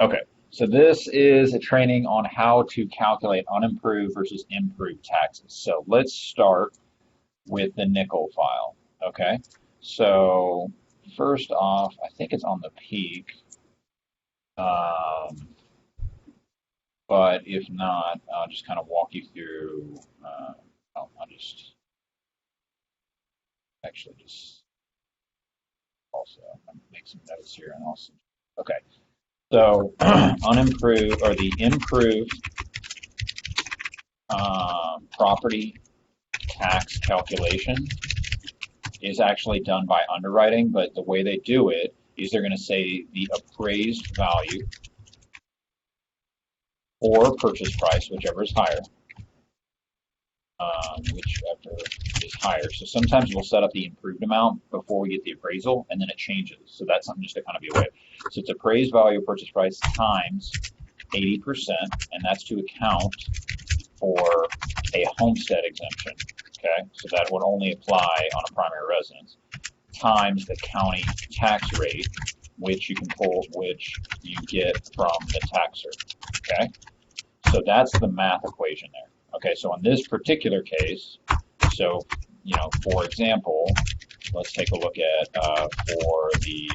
Okay, so this is a training on how to calculate unimproved versus improved taxes. So let's start with the nickel file. Okay, so first off, I think it's on the peak, um, but if not, I'll just kind of walk you through. I'll just actually just also make some notes here and also. Okay, so unimproved or the improved property tax calculation is actually done by underwriting, but the way they do it is they're going to say the appraised value or purchase price, whichever is higher, whichever is higher. So sometimes we'll set up the improved amount before we get the appraisal, and then it changes. So that's something just to kind of be aware. So it's appraised value purchase price times 80%, and that's to account for a homestead exemption. Okay, so that would only apply on a primary residence, times the county tax rate, which you can pull, which you get from the taxer. Okay, so that's the math equation there. Okay, so in this particular case, so for example, let's take a look at for the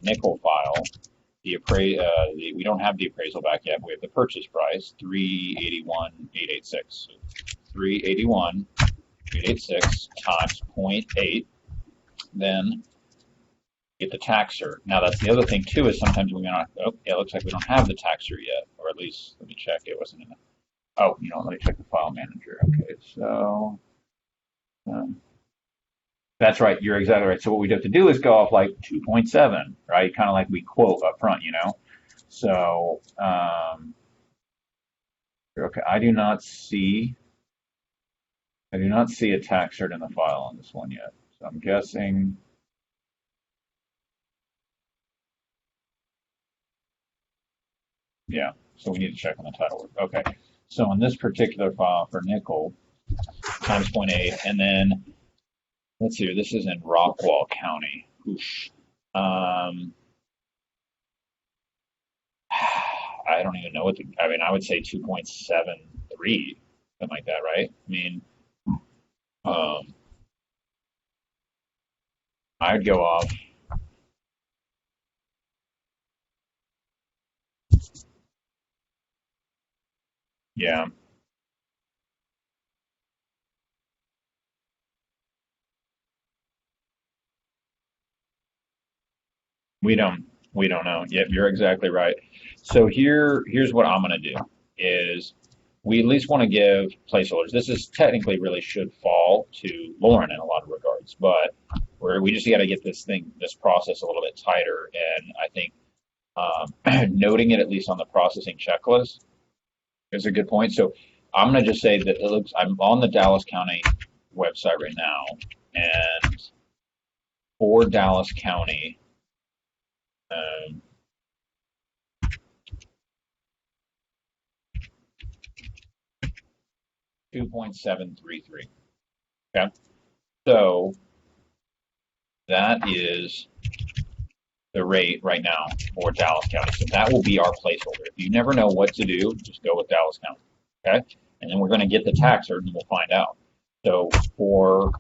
nickel file. We don't have the appraisal back yet. We have the purchase price, 381,886. So 381,886 times 0.8, then get the taxer. Now that's the other thing too, is sometimes we not. Oh, yeah, it looks like we don't have the taxer yet, or at least let me check. It wasn't in the. Oh, let me check the file manager. Okay, so um, that's right. You're exactly right. So what we'd have to do is go off like 2.7, right? Kind of like we quote up front. So okay, I do not see a tax cert in the file on this one yet. So I'm guessing. Yeah, so we need to check on the title work. Okay, so in this particular file for nickel, times 0.8, and then let's see, this is in Rockwall County. Oosh. Um, I don't even know I mean, I would say 2.73, something like that, right? I mean, um, I'd go off, yeah, we don't, we don't know. Yep, you're exactly right. So here's what I'm going to do is we at least want to give placeholders. This is technically really should fall to Lauren in a lot of regards, but we just got to get this process a little bit tighter. And I think noting it at least on the processing checklist is a good point. So I'm going to just say that I'm on the Dallas County website right now, and for Dallas County, um, 2.733. Okay, so that is the rate right now for Dallas County. So that will be our placeholder. If you never know what to do, just go with Dallas County. Okay, and then we're going to get the tax cert and we'll find out. So for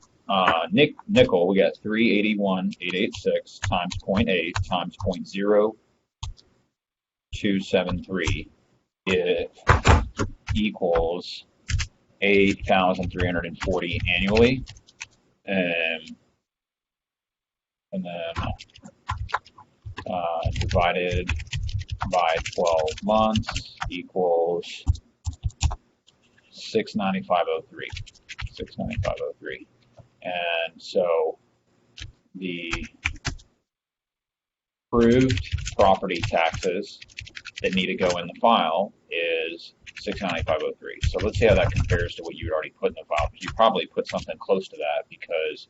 nickel, we got 381,886 times 0.8 times 0.0273. It equals 8,340 annually, and then divided by 12 months equals 695.03. 695.03. And so the approved property taxes that need to go in the file is 695.03. So let's see how that compares to what you had already put in the file. You probably put something close to that because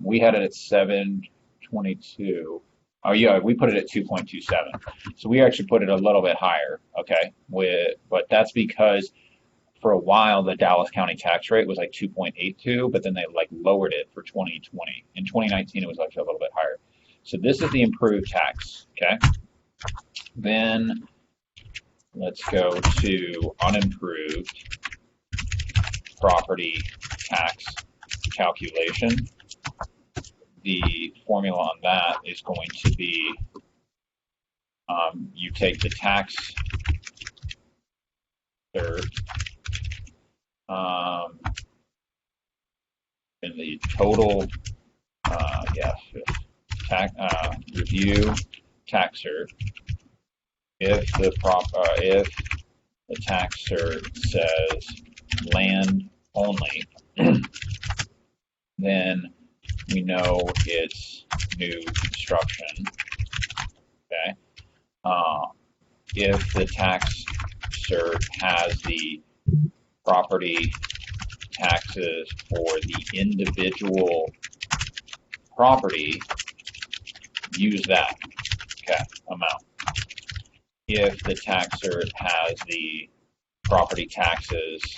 we had it at 722. Oh yeah, we put it at 2.27. So we actually put it a little bit higher. Okay, but that's because for a while the Dallas County tax rate was like 2.82, but then they like lowered it for 2020. In 2019, it was actually a little bit higher. So this is the improved tax, okay? Then let's go to unimproved property tax calculation. The formula on that is going to be you take the tax and the total, review taxer. If the taxer says land only, then we know it's new construction. Okay. If the taxer has the property taxes for the individual property, use that amount. If the taxer has the property taxes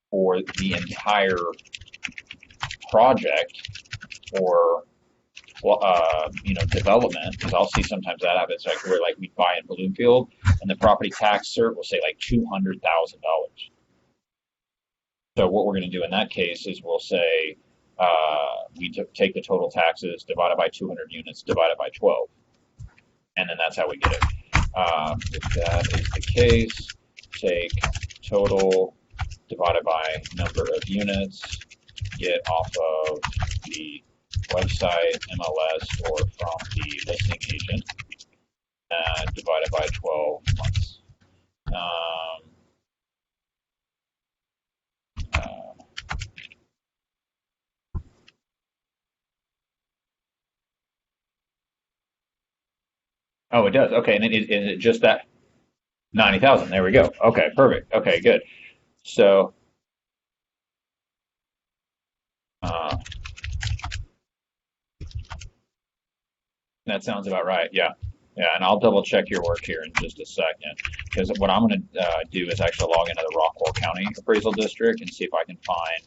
for the entire project or development, because I'll see sometimes that happens, like where like we buy in Bloomfield and the property tax cert will say like $200,000. So what we're going to do in that case is we'll say we take the total taxes divided by 200 units divided by 12, and then that's how we get it. If that is the case, take total divided by number of units, get off of the website, MLS, or from the listing agent, divided by 12 months. Oh, it does. Okay, and is it just that 90,000? There we go. Okay, perfect. Okay, good. So, that sounds about right. Yeah, yeah. And I'll double check your work here in just a second, because what I'm going to do is actually log into the Rockwall County Appraisal District and see if I can find.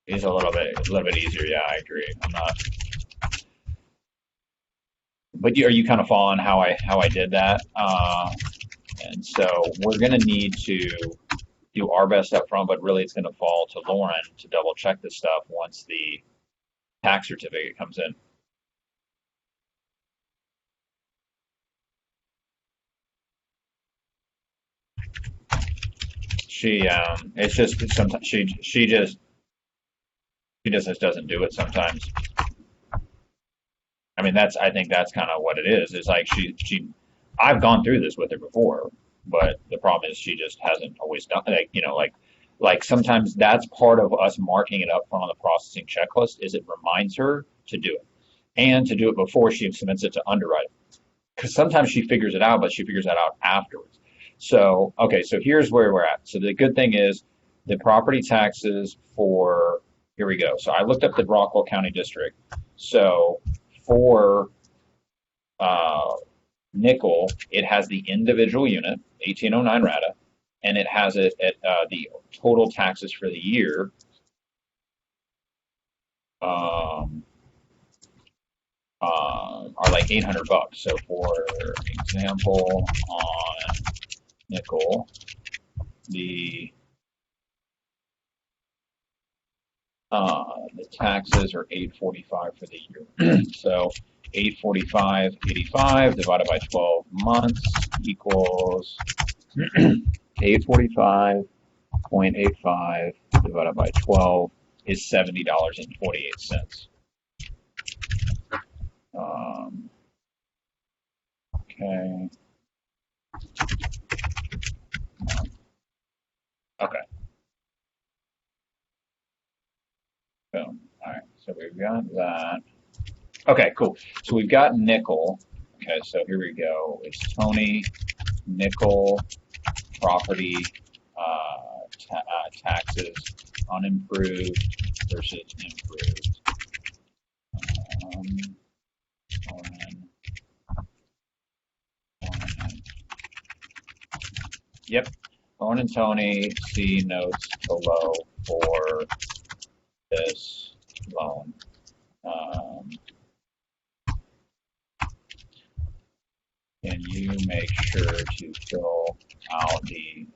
It's a little bit easier. Yeah, I agree. I'm not. But are you kind of following how I did that? And so we're going to need to do our best up front, but really it's going to fall to Lauren to double check this stuff once the tax certificate comes in. It's just sometimes she just doesn't do it sometimes. I mean, I think that's kind of what it is. It's like I've gone through this with her before, but the problem is she just hasn't always done, like sometimes that's part of us marking it up front on the processing checklist is it reminds her to do it and to do it before she submits it to underwriting. Because sometimes she figures it out, but she figures that out afterwards. So, okay, so here's where we're at. So the good thing is the property taxes for, here we go. So I looked up the Rockwall County District. So for nickel, it has the individual unit, 1809 RATA, and it has it at the total taxes for the year. Are like $800. So for example, on nickel, the taxes are $845 for the year. So 845.85 divided by 12 months equals 845.85 divided by 12 is $70.48. Okay. Okay. Boom. All right. So we've got that. Okay, cool. So we've got nickel. Okay, so here we go. It's Tony nickel property taxes unimproved versus improved. Yep. Owen and Tony, see notes below for this loan. Can you make sure to fill out the,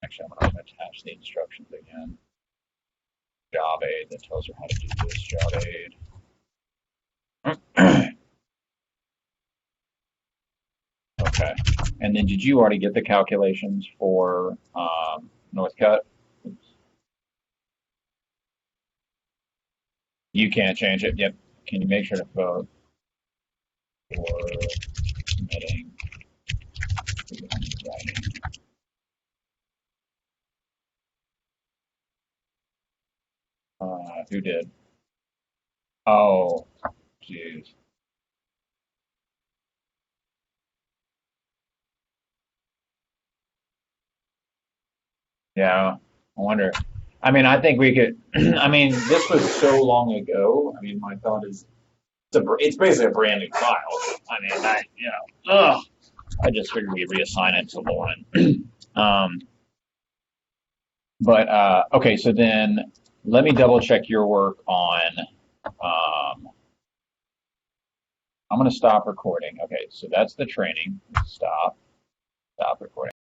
actually I'm going to attach the instructions again. Job aid that tells her how to do this job aid. Okay. And then did you already get the calculations for Northcutt? You can't change it. Yep. Can you make sure to vote for submitting writing? Who did? Oh, jeez. Yeah. I wonder. I mean, I think we could. I mean, this was so long ago. I mean, my thought is it's basically a brand new file. I mean, I just figured we'd reassign it to Lauren. um, but okay, so then let me double check your work on. I'm going to stop recording. Okay, so that's the training. Stop recording.